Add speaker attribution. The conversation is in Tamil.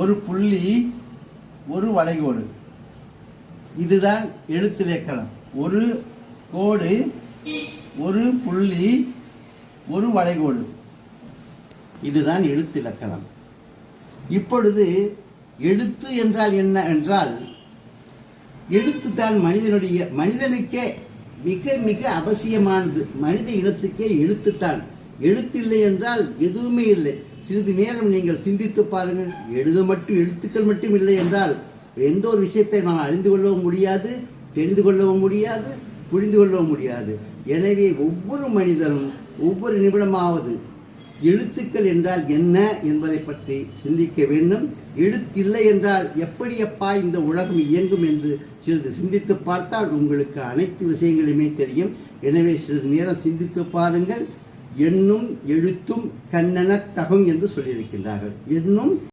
Speaker 1: ஒரு புள்ளி, ஒரு வளைகோடு. இதுதான் எழுத்திலக்கணம். ஒரு கோடு, ஒரு புள்ளி, ஒரு வளைகோடு. இதுதான் எழுத்திலக்கணம். இப்பொழுது எழுத்து என்றால் என்ன என்றால், எழுத்துத்தான் மனிதனுக்கே மிக மிக அவசியமானது. மனித இனத்துக்கே எழுத்துத்தான். எழுத்தில்லை என்றால் எதுவுமே இல்லை. சிறிது நேரம் நீங்கள் சிந்தித்து பாருங்கள். எழுத்துக்கள் மட்டும் இல்லை என்றால் எந்த ஒரு விஷயத்தை நாம் அறிந்து கொள்ளவும் முடியாது, தெரிந்து கொள்ளவும் முடியாது, புரிந்து கொள்ளவும் முடியாது. எனவே ஒவ்வொரு மனிதனும் ஒவ்வொரு நிமிடமாவது எழுத்துக்கள் என்றால் என்ன என்பதை பற்றி சிந்திக்க வேண்டும். எழுத்தில்லை என்றால் எப்படியப்பா இந்த உலகம் இயங்கும் என்று சிறிது சிந்தித்து பார்த்தால் உங்களுக்கு அனைத்து விஷயங்களுமே தெரியும். எனவே சிறிது நேரம் சிந்தித்து பாருங்கள். எண்ணும் எழுத்தும் கண்ணென தகும் என்று சொல்லியிருக்கின்றார்கள். எண்ணும்